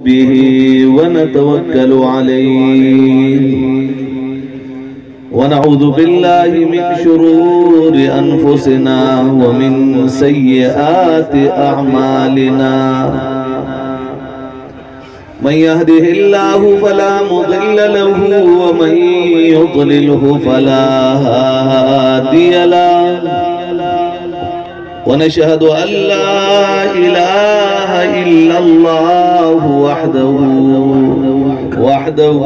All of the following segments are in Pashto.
به ونتوكل عليه ونعوذ بالله من شرور أنفسنا ومن سيئات أعمالنا من يهده الله فلا مضل له ومن يضلله فلا هادي له ونشهد أن لا إله إلا الله وحده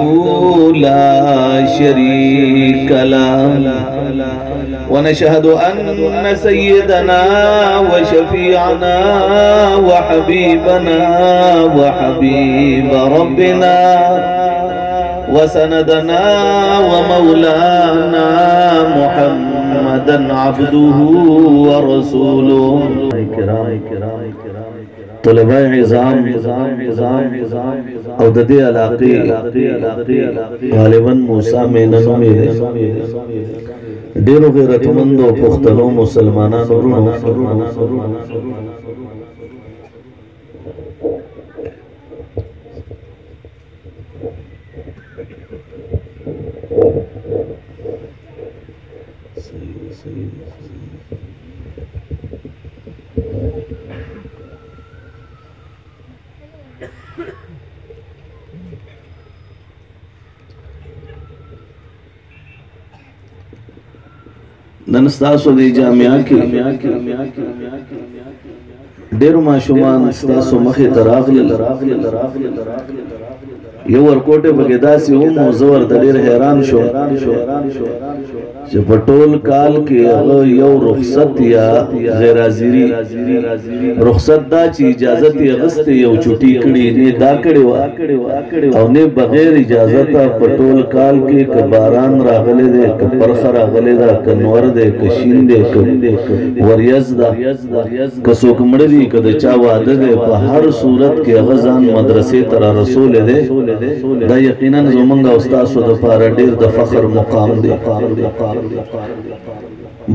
لا شريك له ونشهد أن سيدنا وشفيعنا وحبيبنا وحبيب ربنا وسندنا ومولانا محمدا عبده ورسوله. طلباء عظام او د دې علاقې غالبا موسی میننو مې ډېرو غیرتمندو پښتنو مسلمانانو ورونو نن ستاسو دی جامعہ کې ډېر ماشومان ستاسو مخې ته راغلل یو ورکوټه پکې داسې و مو زه ورته ډېر حیران شوم چې په ټول کال کې هغه یو رخصت یا غیر حاضري رخصت دا چې اجازت یې اخیستې یو چوټي کړې نه دا کړې وه او نه بغیر اجازت په ټول کال کې که باران راغلی دی که پرخه راغلی ده که نور دی که شین دی که وریځ ده که څوک مړه دي که د چا واده دی په هر صورت کې هغه ځان مدرسې ته را رسولی دی دا یقینا زمونږ او ستاسو دپاره ډېر د فخر مقام دی.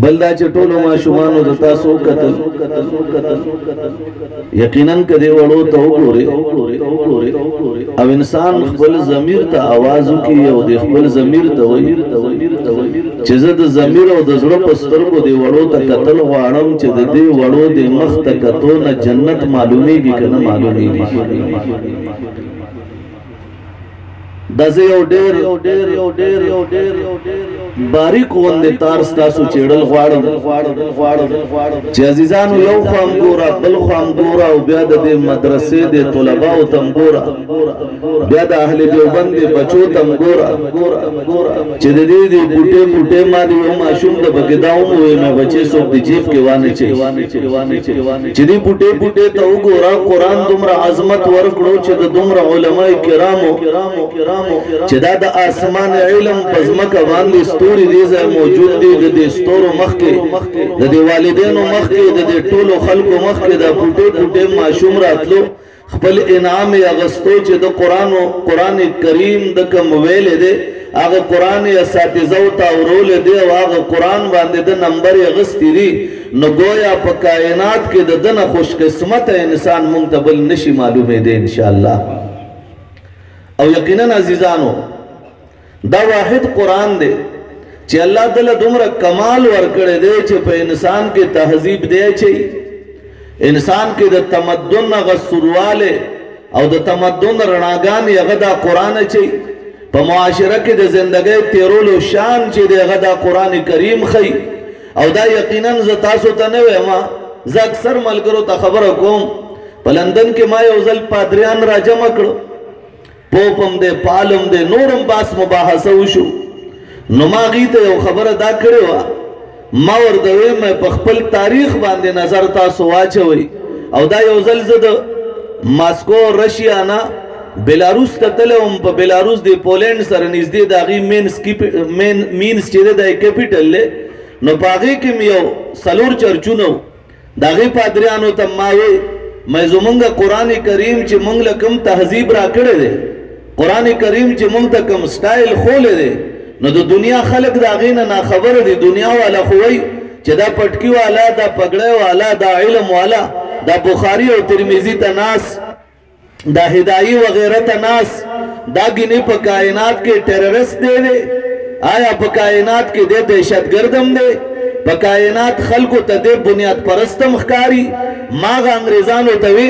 بل دا چې ټولو ماشومانو د تاسو کتل یقینا که دې وړو ته وګورې او انسان خپل ضمیر ته آواز وکړي او د خپل ضمیر ته وایي چې زه د ضمیر او د زړه په سترګو دې وړو ته کتل غواړم چې د دې وړو د مخ ته کتو نه جنت معلومیږي که نه معلومیږي. دا زه یو ډېر باریک غوندې تار ستاسو چېړل غواړم چې عزیزانو یو خوا هم ګوره بل خوا هم ګوره او بیا د دې مدرسې د طلباو ته هم ګوره بیا د اهل دیوبند د بچو ته هم ګوره چې د دې د بوټې ما د یو ماشوم د پکې دا ومویې مې بچې څوک د جیب کې وانچوي چې دې بوټې ته وګوره قرآن دومره عظمت ورکړو چې د دومره علماء کرامو چې دا د آسمان علم په ځمکه باندې ستوري دې ځای موجود دي د دې ستورو مخکې د دې والدینو مخکې د دې ټولو خلکو مخکې دا بوټې ماشوم راتلو خپل انعام یې اغوستو چې د قرآن کریم د کوم ویلې دی هغه قرآن یې اساتذو ته اورولی دی او هغه قرآن باندې د نمبر یې اخیستي دي نو گویا په کائنات کې د ده نه خوش قسمته انسان مونږ ته بل نشي معلومېدی انشاءالله. او یقینا عزیزانو دا واحد قرآن دی چې الله تعالی دومره کمال ورکړی دی چې په انسان کې تهذیب دی چې انسان کې د تمدن هغه سوروالی او د تمدن رڼاګانې هغه دا قرآن چې په معاشره کې د زندګۍ تیرولو شان چې دی هغه دا قرآن کریم ښیي او دا یقینا زه تاسو ته نه وایم زه اکثر ملګرو ته خبره کوم په لندن کې ما یو ځل پادریان را جمع کړو پوپم دے پالم دے نورم باس مباحثه وشو نو ما غی ته یو خبره دا کړې وه ما ورته وی مې په خپل تاریخ باندې نظر تاسو واچوئ او دا یو ځل زه د ماسکو رشیا نه بیلاروس ته تللی وم په بیلاروس د پولینډ سره نږدې د هغې مینس چې دی دا یې کیپیټل دی نو په هغې کې مې یو 4 چرچونه و د هغې پادریانو ته ما وی مې زمونږ قرآن کریم چې مونږ له کوم تهذیب را کړی دی قرآن کریم چې مونږ ته کوم سټایل خولی دی نو د دنیا خلق د هغې نه ناخبره دي دنیا والا خو وایي چې دا پټکي والا دا پګړی والا دا علم والا دا بخاری او ترمذی ته ناس دا ہدائی وغیرہ تناس دا گنی پا کائنات کے ٹیررسٹ دے آیا پا کائنات کے دے دہشت گردم دے پا کائنات خلقو تا دے بنیاد پرستم خکاری ماغا انگریزانو تاوی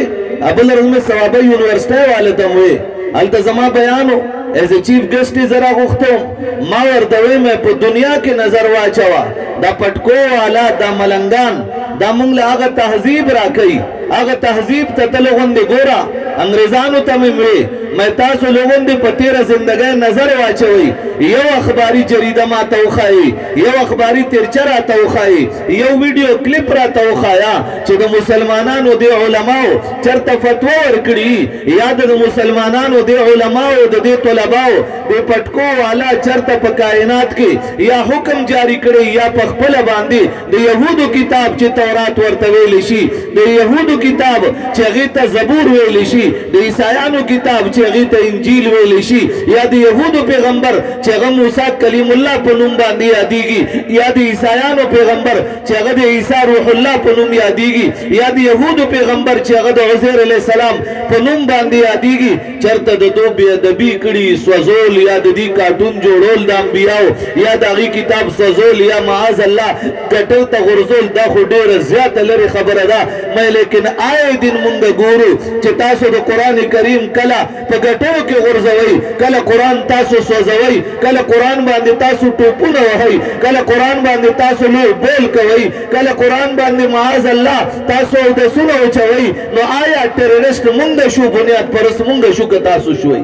ابل رزم سوابی یونیورسٹی والتم ہوئے التزمہ بیانو ایز چیف گسٹی ذرا گختم ما وردوی میں پا دنیا کے نظر واچوا دا پٹکو والا دا ملنگان دا منگل آغا تحذیب را کئی آغا تحذیب تا تلغن دے گورا انگریزانو تماموی میں تاسو لوگن دے پتیر زندگی نظر واچوئی یو اخباری جریدہ ما توخائی یو اخباری ترچرہ توخائی یو ویڈیو کلپ را توخایا چھ دا مسلمانانو دے علماء چرتا فتوہ ورکڑی یاد دا مسلمانانو دے علماء دا دے طلباء دے پٹکو والا چرتا پا کائنات کی یا حکم جاری کڑی یا پخپل باندی دے یہودو کتاب چھ تورات ورتویلشی دے یہودو کتاب چھ غیتا زبور ویلشی دے عیسائیانو کتاب چھ غیتا انجیل ویلشی یا دے یہودو پیغمبر چھ غم موسیٰ کلیم اللہ پنم باندی یادیگی یا دے عیسائیانو پیغمبر چھ غد عیسیٰ روح اللہ پنم یادیگی یا دے یہودو پیغمبر چھ غد عزیر علیہ السلام پنم باندی یادیگی چرتا دو بیادبی کڑی سوزول یا دی کارٹون جوڑول دا انبیاء یا دا غی کتاب سوزول یا معاذ اللہ کٹل تا غرزول دا خودیر زیادت لر خبر دا میں لیکن آئے دن منگ گورو چھ تاسو دا قرآن کریم کلا پا گٹو کے غرزوئی کلا قرآن تاسو سوزوئی کلا قرآن باندے تاسو ٹوپون وحی کلا قرآن باندے تاسو لو بول کوئی کلا قرآن باندے معاذ اللہ تاسو دا سنو چوئی نو آیا ٹیررسٹ منگ شو بنیاد پرس منگ شو کتاسو شوئی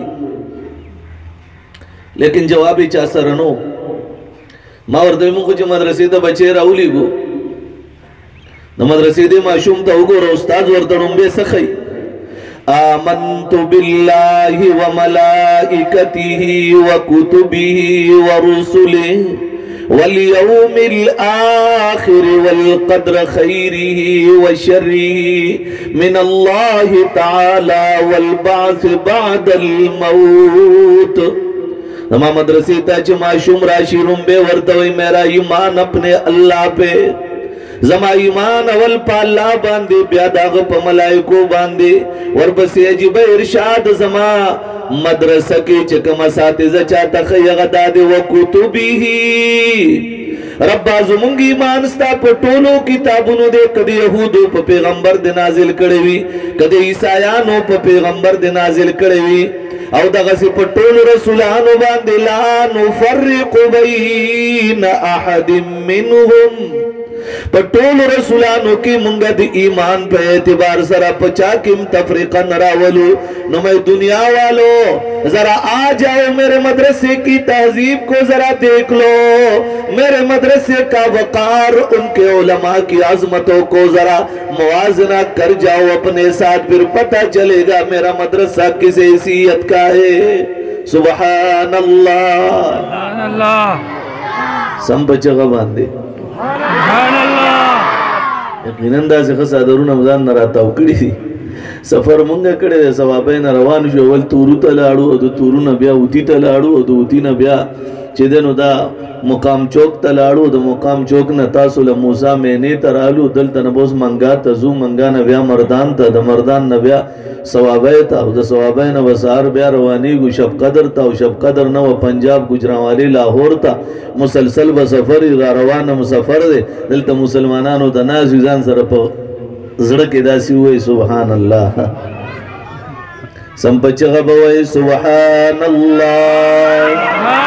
لیکن جوابی چا سرنو ما وردوی منگو چا مدرسی تا بچے راولی گو نا مدرسی دے معشوم تا ہوگو رو استاذ وردنم بے سخی آمنت باللہ وملائکته وکتبه ورسله والیوم الآخر والقدر خیره وشره من اللہ تعالی والبعث بعد الموت نما مدرسی تا چھ معشوم راشی رنبے وردوی میرا ایمان اپنے اللہ پہ زما ایمان اول پا اللہ باندے بیاداغ پا ملائکو باندے وربسی عجیب ارشاد زما مدرسہ کی چکم اساتذہ چاہتا خیغداد و کتبی رب آزمونگ ایمان ستا پا ٹولو کتابونو دے کدی یہودو پا پیغمبر دے نازل کڑوی کدی عیسائیانو پا پیغمبر دے نازل کڑوی او دغسی پا ٹول رسولانو باندے لا نفرق بین احد منهم پا ٹول رسولانو کی منگد ایمان پہ اعتبار سرا پچا کم تفریقا نراولو نو میں دنیا والو ذرا آ جاؤ میرے مدرسے کی تہذیب کو ذرا دیکھ لو میرے مدرسے کا وقار ان کے علماء کی عظمتوں کو ذرا موازنہ کر جاؤ اپنے ساتھ پھر پتہ چلے گا میرا مدرسہ کس حیثیت کا ہے سبحان اللہ سم بچگا باندے یقیناً دا سے خسا درون امزان نراتاو کڑی دی سفر منگا کڑی دی سوابین روان شو اول تورو تلاڑو ادو تورو نبیا اوتی تلاڑو ادو اوتی نبیا چی دنو دا مقام چوک تلاڑو دا مقام چوک نتاسو لموسیٰ مینے ترالو دل تنبوس منگا تزو منگا نبیا مردان تا دا مردان نبیا سوابای تا دا سوابای نبسار بیا روانی گو شب قدر تا شب قدر نو پنجاب گجرانوالی لاہور تا مسلسل بسفر را روان مسافر دے دل تا مسلمانانو تا نازوزان سر پا زڑک اداسی ہوئی سبحان اللہ سمپچغ بوئی سبحان اللہ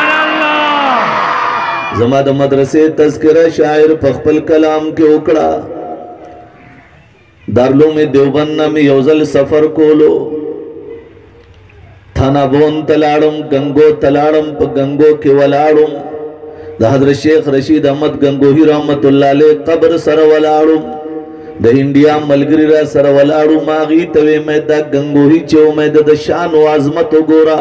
زما دا مدرسے تذکرہ شاعر پخپل کلام کے اکڑا دارلو میں دیوبند میں یوزل سفر کولو تھانا بون تلاڑم گنگو تلاڑم پا گنگو کے ولاڑم دا حضرت شیخ رشید احمد گنگوہی رحمت اللہ علیہ قبر سر ولاڑم دا انڈیا ملگری را سر ولاڑم آغی توی میں دا گنگوہی چو میں دا شان و عظمت گورا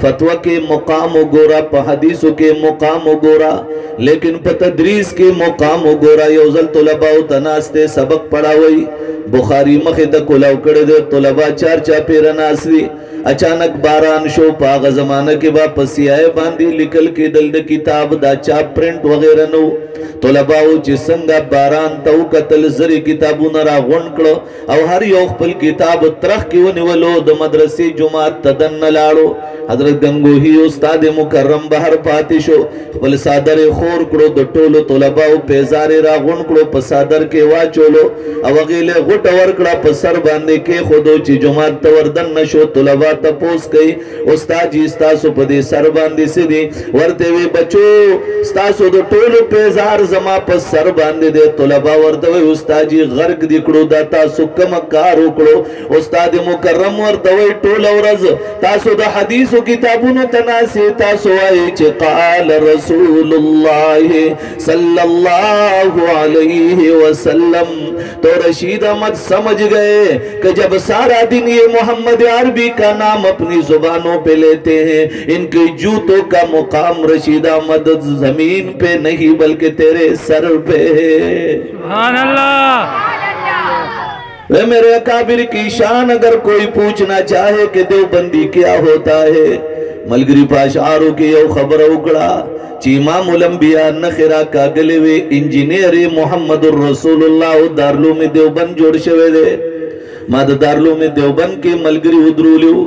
فتوہ کے مقام گورا پا حدیثوں کے مقام گورا لیکن پا تدریس کے مقام گورا یوزل طلباء تناستے سبق پڑھاوئی بخاری مخی دا کلاو کردے طلباء چار چا پیرا ناسری अचानक बारान शो पाग जमाना के बा पसियाए बांधी लिखल के दल द किताब दा चाप प्रिंट वगैरह नो तलबाओ چې څنګه باران تو قتل زری کتابونه را غون کړو او هر یو خپل کتاب ترخ کې ونیولو د مدرسې جمعات تدن لاړو حضرت گنگوہی استاد مکرم بهر پاتې شو خپل صادر خور کړو د ټولو طلباو پیزار را غون کړو په صادر کې واچولو او غیله غټ ور کړه په سر باندې کې خودو چې جمعات توردن نشو طلبا تپوس کوي استاد جی تاسو په دې سر باندې سدي ورته وی بچو تاسو د ټولو پیزار زما په سر باندې دي طلبا ورته وی استاد جی غرق دی کړو دا تاسو کوم کار وکړو استاد مکرم ورته وی ټول ورځ تاسو د حدیث کتابونو تناسی تاسو آئی چه قال رسول اللہ صلی اللہ علیہ وسلم تو رشید احمد سمجھ گئے کہ جب سارا دن یہ محمد عربی کا نام اپنی زبانوں پہ لیتے ہیں ان کے جوتوں کا مقام رشید احمد زمین پہ نہیں بلکہ تیرے سر پہ ہے سبحان اللہ وہ میرے اکابر کی شان اگر کوئی پوچھنا چاہے کہ دیوبندی کیا ہوتا ہے ملگری پاشعاروں کی یو خبر اکڑا چی امام الانبیاء نخرا کاگلے وے انجینئر محمد الرسول اللہ دارلوم دیوبند جوڑ شوے دے ما دا دارلوم دیوبند کے ملگری ادرولیو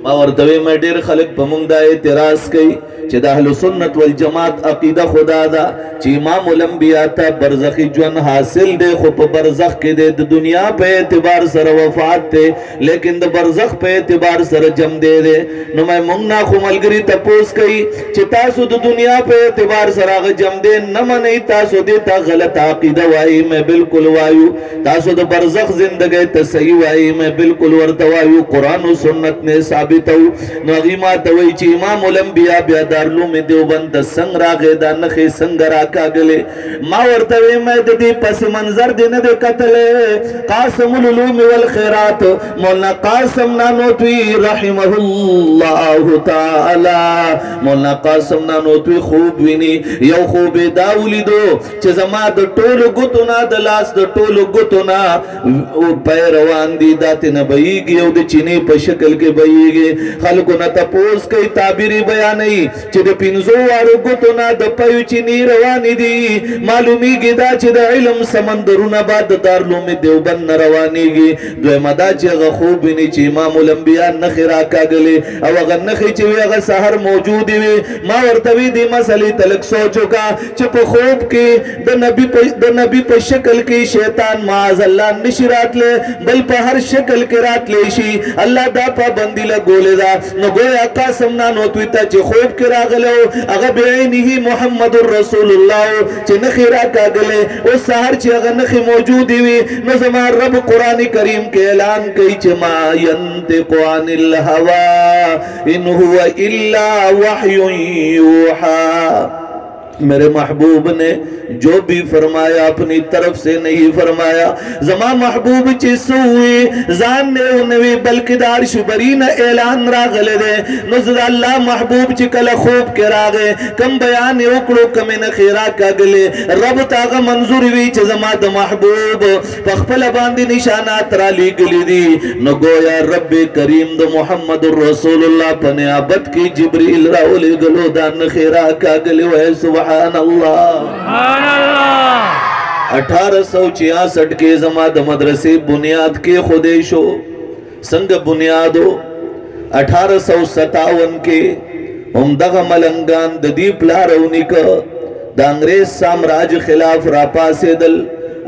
ما ورطوے میں دیر خلق پمونگ دا اعتراض کئی چی دا اہل سنت والجماعت عقیدہ خدا دا چی امام الانبیاء تا برزخی جون حاصل دے خوب برزخ کے دے دنیا پہ اعتبار سر وفات تے لیکن دا برزخ پہ اعتبار سر جم دے دے نو میں مونگنا خو ملگری تپوس کئی چی تاسو دا دنیا پہ اعتبار سر آغا جم دے نمانی تاسو دیتا غلط عقیدہ وائی میں بالکل وائیو تاسو دا برزخ زندگی تسعی وائی میں بالکل ورتوائیو قرآن و سنت نے ثابتو نو اغیمات ہوئی چی امام الانبیاء بیادہ دارلوم دیوبند سنگ را غیدہ نخی سنگ را کاگلے ما ورطوے میں دی پس منظر دی ندے قتلے قاسم العلوم والخیرات مولانا قاسم نانوتوی رحمہ اللہ تعالی مولانا قاسم نانوتوی خوب وینی یو خوب داولی دو چه زما دا ٹول گتونا دا لاس دا ٹول گتونا پیروان دی داتی نبئیگی او دی چینی پا شکل کے بئیگی خلقو نا تپوس کئی تعبیری بیانی چه ده پینزو وارو گتو نا ده پایو چی نی روانی دی معلومی گی دا چه ده علم سمندرون بعد دارلوم دیوبند روانی گی دوی مدا چه اغا خوب بینی چه امام الانبیاء نخی راکا گلی او اغا نخی چه وی اغا سحر موجودی وی ما ورطوی دی مسئلی تلک سوچو کا چه پا خوب کی ده نبی پا شکل کی شیطان معاذ اللہ نشی رات لے بل پا ہر شکل کی رات لے شی اللہ دا پا بندی لگولے دا نو گویا قاسم نانوتوی تا چه خوب کی راغلو اغا بعینی ہی محمد الرسول اللہ چه نخی راکا گلے اس سہر چه اغا نخی موجودی وی نظمان رب قرآن کریم کے اعلان کئی چه ما ینتق عن الہوا ان ہوا الا وحی یوحا میرے محبوب نے جو بھی فرمایا اپنی طرف سے نہیں فرمایا زمان محبوب چی سوئی زان نے انوی بلکہ دار شبرین اعلان را غلے دے نزد اللہ محبوب چی کل خوب کے راغے کم بیان اکڑو کم نخیرہ کا گلے رب تاغا منظور وی چی زمان دا محبوب پخپل باندی نشانات را لی گلی دی نگویا رب کریم دا محمد الرسول اللہ پنیابت کی جبریل را اولی گلو دا نخیرہ کا گلے وے سبحان اللہ 1866 کے زمان دا مدرسے بنیاد کے خودشو سنگ بنیادو 1857 کے امدغ ملنگان دا دی پلارونی کا دا انگریز سامراج خلاف راپا سے دل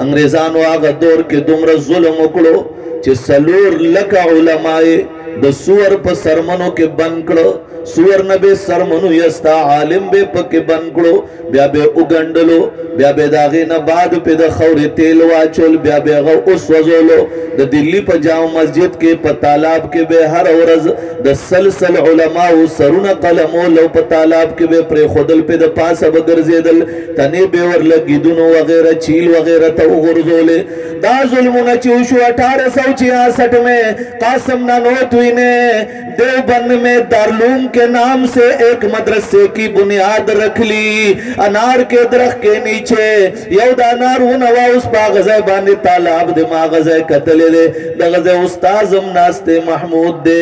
انگریزانو آغا دور کے دمر ظلم اکڑو چھ سلور لکا علمائے دا سور پا سرمنو کے بنکڑو سور نبی سرمنو یستا عالم بے پک بنکڑو بیا بے اگندلو بیا بے داغی نباد پہ دا خوری تیل واچول بیا بے غو اس وزولو دا دلی پا جاؤ مسجد کے پا تالاب کے بے ہر ورز دا سلسل علماء سرون قلمو لو پا تالاب کے بے پرے خودل پہ دا پاس بگر زیدل تنے بے ور لگی دنو وغیرہ چیل وغیرہ تا غرزولے دا ظلمونا چوشو 1866 میں قاسم نانوتوی نے دیوبند میں دارلوم کے نام سے ایک مدرسے کی بنیاد رکھ لی انار کے درخت کے نیچے یود انار ہونوا اس پا غزہ باندے تالاب دے ما غزہ قتل دے دا غزہ استازم ناستے محمود دے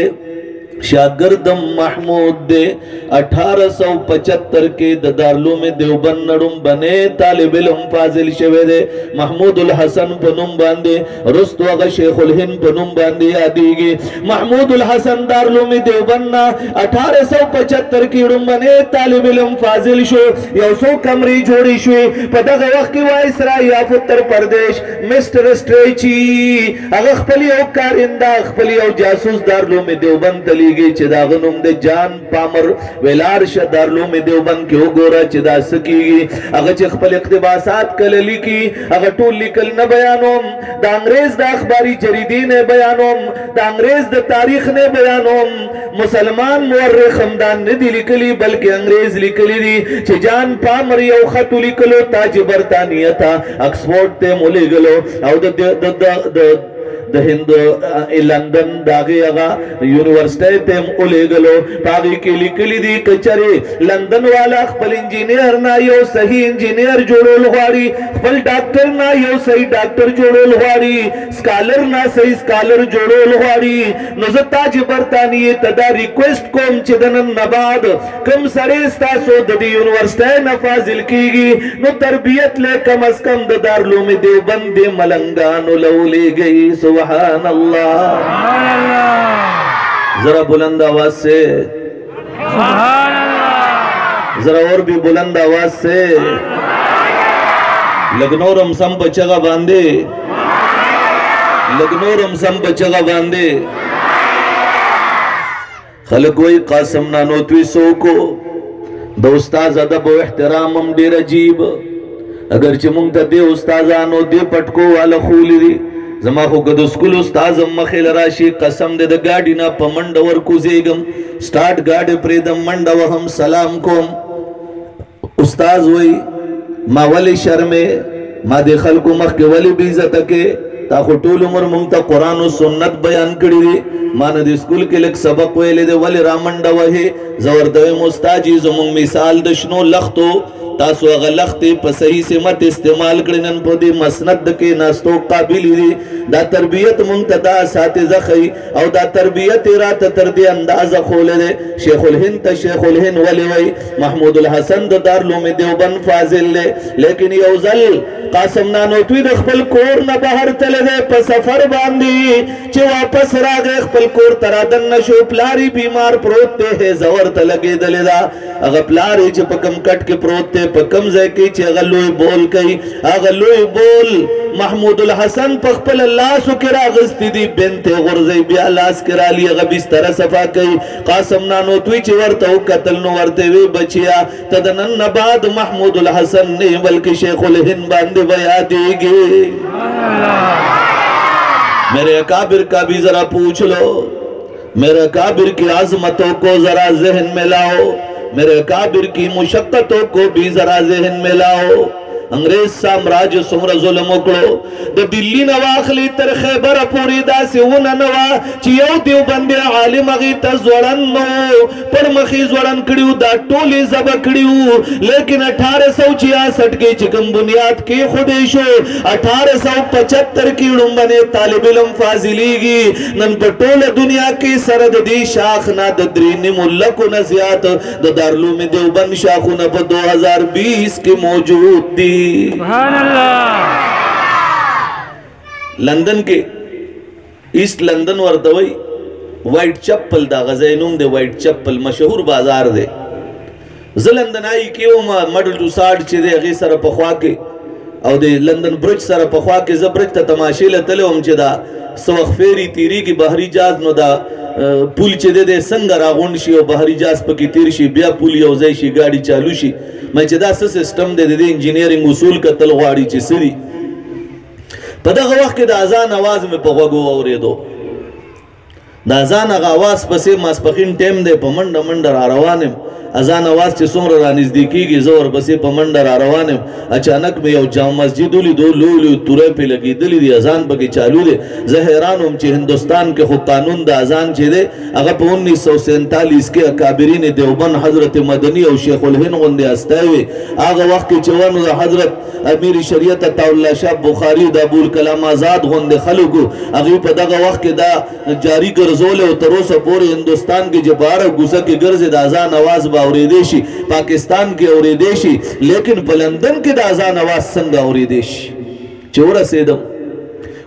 शागिर्दम महमूद दे 1875 के दारुलूम देवबंद नड़ुम बने तालिब इल्म फाजिल शवे दे महमूदुल हसन पनुम बांधे रुस्तु अगा शेखुल हिंद पनुम बांधे यादीगी महमूदुल हसन दारुलूम देवबंद ना 1875 की उड़ुम बने तालिब इल्म फाजिल शो यौसो कमरी जोड़ी शो पता वक्त की viceroy of Uttar Pradesh mister stretchy अगा खपली ओ कारिंदा खपली ओ जासूस दारुलूम देवबंद तली चिदागनुम दे जान पामर वेलार दारुलूम देवबंद के गोरा चिदा सकीगी अगर चखपल इख्तिबासात कलली की अगर टूल लिकल न बयानोम द अंग्रेज द अखबारी जरीदी ने बयानोम द अंग्रेज द तारीख ने बयानोम मुसलमान मुअर्रिख हमदान ने दी लिकली बल्कि अंग्रेज लिकली दी चे जान पामर यो खत लिकलो ताज बरतानिया था ऑक्सफोर्ड ते मोले गलो औ द हिंद लंदन दागे अगा यूनिवर्सिटी ते ओले गलो पागी के लिकली दी कचरे लंदन वाला खपल इंजीनियर ना यो सही इंजीनियर जोड़ोल वारी खपल डॉक्टर ना यो सही डॉक्टर जोड़ोल वारी स्कॉलर ना सही स्कॉलर जोड़ोल वारी नजताज बरतानिये तदा रिक्वेस्ट कोम चिदनन नबाद कम सरे स्तासो ददी यूनिवर्सिटी न फाजिल कीगी नो तरबियत ले कम अज कम द दारुलूम देवबंद दे मलंगान लौले गई सुभान अल्लाह जरा बुलंद आवाज से सुभान अल्लाह जरा और भी बुलंद आवाज से लगनोरम सम बचगा बांधे लगनोरम सम बचगा बांधे खलक वही कासम नानोतवी सो को दो उस्ताद अदब व एहतराम डेर अजीब अगर चिमुंग दे उस्तादानो दे पटको वाला खूली जमा हो गद स्कूल उस्ताद मखिल राशि कसम दे द गाड़ी ना पमंड वर कुजेगम स्टार्ट गाड़ी प्रेदम मंड व हम सलाम कोम उस्ताद वही मा वली शर्मे मा दे खलको मख के वली बीजत के ता टूल उमर मुंगता कुरान और सुन्नत बयान करी दी मान दे स्कूल के लेक सबक वेले दे वली रामंड वहे जबरदस्त मुस्ताजी जुमुंग मिसाल दशनो लखतो तासो अगर लखते पसही से मत इस्तेमाल करनन पदे मसनद के नास्तो काबिल दी दा तरबियत मुंतदा साथे जखई और दा तरबियत रात तरदे अंदाज खोले दे शेखुल हिंद वली वही महमूदुल हसन द दारुलूम देवबंद फाजिल ले लेकिन यौजल कासम नानोतवी द खपल कोर न बाहर तले दे प सफर बांधी चे वापस रा गए खपल कोर तरादन नशो प्लारी बीमार प्रोते है जवर तलगे दलेदा अगर प्लारी च पकम कट के प्रोते पकम जैकी चे अगलोई बोल कई अगलोई बोल महमूदुल हसन पखपल अल्लाह सुकरा गस्ती दी बिनते गुरज़े बियालास करा ली अगर बिस्तर सफा कई कासम नानोतवी चे वर्तो कतल नो वर्ते वे बचिया तदनन नबाद महमूदुल हसन ने बल्कि शेखुल हिंद बांधे बया देगे मेरे अकाबिर का भी जरा पूछ लो मेरे अकाबिर की आजमतों को जरा जहन में लाओ मेरे काबिर की मुशक्कतों को भी जरा जहन में लाओ अंग्रेज साम्राज्य सुमर जुल्म उकड़ो द दिल्ली नवाखली तर खैबर पूरी दा से वो नवा चियो देवबंद आलिम अगी तजवड़न नो पर मखी जवड़न कड़ियो दा टोली जब कड़ियो लेकिन 1866 के चिकन बुनियाद के खुदेशो 1875 की उड़ुंबने तालिब इल्म फाजिलीगी नन पटोल दुनिया की सरद दी शाख ना ददरीनी मुल्ला को नसियात द दारुलूम देवबंद शाखु न 2020 की मौजूद दी लंदन के ईस्ट लंदन वर्तवई वाइट चप्पल दा गजैनुम दे वाइट चप्पल मशहूर बाजार दे लंदन आई के मॉडल टू 60 चे दे अगी सर पखवा के और दे लंदन ब्रिज सर पखवा के जब्रिज त तमाशे ले तले हम चे दा सवख फेरी तीरी की बहरी जहाज नो दा पुल चे दे संग रागुंडशी और बहरी जहाज पकी तीरशी बिया पुल यो जैशी गाड़ी चालूशी मैं चदा सिस्टम दे दे इंजीनियरिंग उसूल का तलवाड़ी ची सरी पदा वक्त के दाजान आवाज में पगो और दो दाजान आवाज पसे मासपखिन टेम दे पमंड मंडर आरवाने اذان आवाज چې څومره را نږدې کیږي زه ورپسې په منډه را روان یم اچانک مې یو جامع مسجد ولید لوی تورې پې لګېدلې دي اذان پکې چالو دی زه حیران وم چې هندوستان کې خو قانون د اذان چې دی هغه په 1947 کې اکابرین دیوبند حضرت مدني او شیخ الهند غوندې استای وي هغه وخت کې چې ونه د حضرت امیر شریعت عطاالله شاه بخاري د ابوالکلام آزاد غوندې خلکو هغوی په دغه وخت کې دا جاري ګرځولی او تر اوسه پورې هندوستان کې چې په هره کوڅه کې ګرځي د اذان اواز به اورېدی شي پاکستان کې اورېدی شي لیکن په لندن کې د اذان اواز څنګه اورېدی شي چې ورسېدم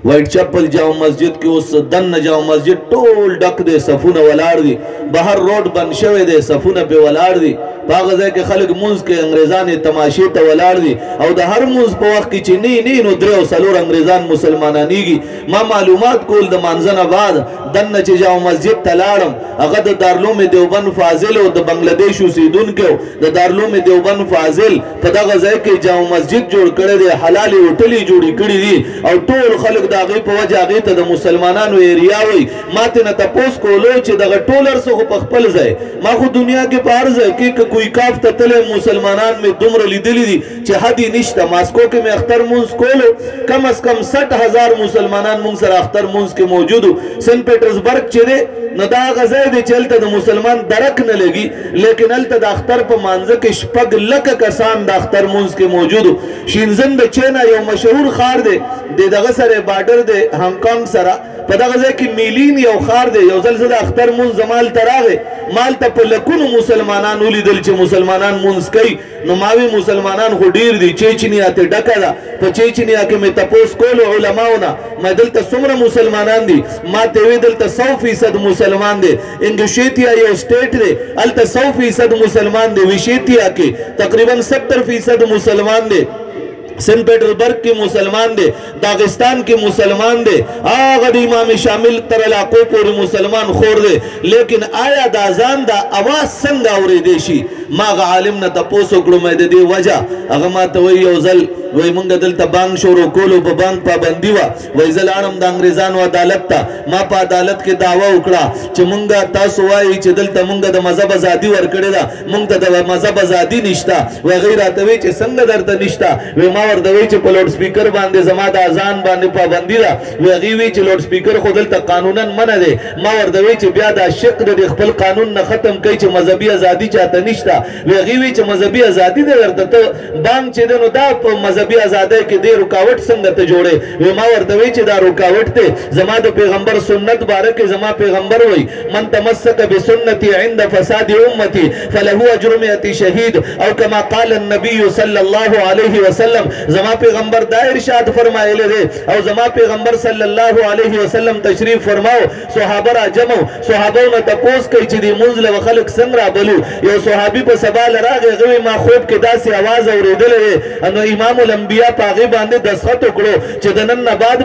وائٹ چپل جامع مسجد کې اوس دننه جامع مسجد ټول ډک دی صفونه ولاړ دي بهر روډ بند شوی دی صفونه پې ولاړ دي په هغه ځای کې خلک مونځ کوي انګریزان یې تماشې ته ولاړ دي او د هر مونځ په وخت کې چې نه نو 3 او 4 انګریزان مسلمانانیږي ما معلومات کول د مانځه نه بعد دننه چې جامع مسجد ته لاړم هغه د دارالعلوم دیوبند فاضل او د بنګلادیش اوسېدونکو د دارالعلوم دیوبند فاضل په دغه ځای کې جامع مسجد جوړ کړی دی حلالې هوټلې جوړې کړي دي او ټول خلک د هغې په وجه هغې ته د مسلمانانو ایریا وایي ما ترې نه تپوس کولو چې دغه ټول هر څه خو په خپل ځای ما خو دنیا کې په هر ځای کې کوئی کاف ته تللی مسلمانان مې دومره لیدلي دي چې حد یې نشته ماسکو کې مې اختر مونځ کولو کم از کم 60,000 مسلمانان مونږ سره اختر مونځ کې موجود و سنت پیټرزبرګ چې دی نو دا هغه ځای دی چې هلته د مسلمان درک نه لګي لیکن هلته د اختر په مانځه کې 6 لکه کسان د اختر مونځ کې موجود و شینزن د چینا یو مشهور ښار دی د دغه سره بارډر دی هانګ سره په دغه ځای کې میلین یو ښار دی یو ځل زه د اختر مونځ مال ته راغی مال ته په لکونو مسلمانان ولیدل چې مسلمانان مونځ کوي نو ما وی مسلمانان خو ډیر دي چیچنیا ته ډکه ده په چیچنیا کې مې تپوس کولو علماونه ما دلته څومره مسلمانان دي ما ته وی دلته 100% مسلمان دي انګوشیتیا یو سټیټ دی هلته 100% مسلمان دي وشیتیا کې تقریبا 70% مسلمان دي سنت پیټرزبرګ کې مسلمان دي داغستان کې مسلمان دي هغه د امام شامل تر علاقو پورې مسلمان خور دي لیکن آیا د اذان د اواز څنګه اورېدی شي ما هغه عالم نه تپوس وکړو مې د دې وجه هغه ما ته وایي یو ځل وای مونږ دلته بانک شروع کولو په بانک پابندي وه وای زه لاړم د انګریزانو عدالت ته ما په عدالت کې دعوه وکړه چې مونږ تاسو وایي چې دلته مونږ د مذهب ازادي ورکړې ده مونږ ته د مذهب ازادي نشته وای هغوی راته وایي چې څنګه درته نشته وای ما ورته وایي چې په لوډ سپیکر باندې زما د اذان باندې پابندي ده وای هغوی وایي چې لوډ سپیکر خو دلته قانونا منع دی ما ورته وایي چې بیا دا شق د خپل قانون نه ختم کوي چې مذهبي ازادي چاته نشته وای هغوی وایي چې مذهبي ازادي دی درته ته بانک چې دی نو دا په مذهبي ازادۍ کې دې رکاوټ څنګه ته جوړې وای ما ورته وایي چې دا رکاوټ دی زما د پیغمبر سنت باره کې زما پیغمبر وایي من تمسک بسنتي عند فساد امتي فله اجر 100 شهید او کما قال النبي صلی الله علیه وسلم زما پیغمبر دا ارشاد فرمایلی دی او زما پیغمبر صلی الله علیه وسلم تشریف فرماو صحابه را جمع صحابو نه تپوس کوي چې دې مونځ له خلک څنګه رابلو یو صحابي په سبا راغی هغه ما خوب کې داسې आवाज اورېدلی دی نو امام الانبیا په هغې باندې دستخط وکړو چې د نن نه بعد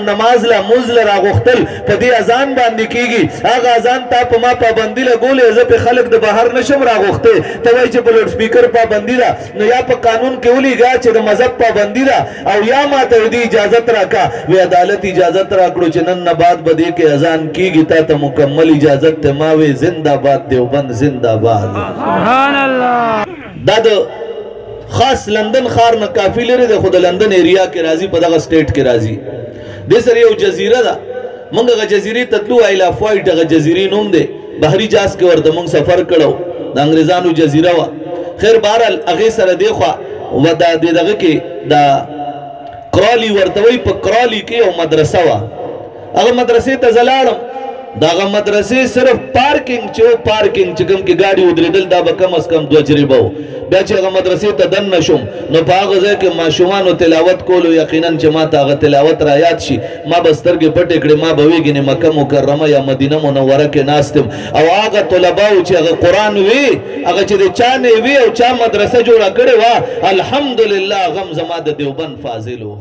نماز له مونځ له راغوښتل په دې اذان باندې کېږي هغه اذان تا په ما پابندي لګولې زه پې خلک د بهر نشم راغوښتی ته وایي چې په لوډ سپیکر پابندي ده نو یا په قانون کې ولیږه چې د مذهب پابندي ده او یا ما ته دې اجازت راکړه وی عدالت اجازت راکړو چې نن نه بعد به دې کې اذان کېږي تا ته مکمل اجازت ته ما وی زنده باد دیوبند زنده باد سبحان الله دا د خاص لندن ښار نه کافي لري دی خو د لندن ایریا کې راځي په دغه سټیټ کې راځي دې سره یو جزیره ده مونږ هغه جزیرې ته تلو آیل آف وایټ هغه جزیرې نوم دی بحري جهاز کې ورته مونږ سفر کړو د انګریزانو جزیره وه خیر بهرحال هغې سره دې خوا و دا دغه کې دا کرالی ورته وایي په کرالی کې یو مدرسه وه هغه مدرسې ته زه لاړم داغه مدرسې صرف پارکینګ چې پارکینګ چې کوم کې ګاډي ودرېدل دا به کم از کم 2 جریبه و بیا چې هغه مدرسې ته دننه شوم نو په هغه ځای کې ماشومانو تلاوت کولو یقینا چې ما ته هغه تلاوت را یاد شي ما به سترګې پټې کړې ما به ویږي مکه مکرمه یا مدینه منوره کې ناست یم او هغه طلباو چې هغه قرآن وی هغه چې د چا نه وی او چا مدرسه جوړه کړې وه الحمدلله هغه هم زما د دیوبند فاضل و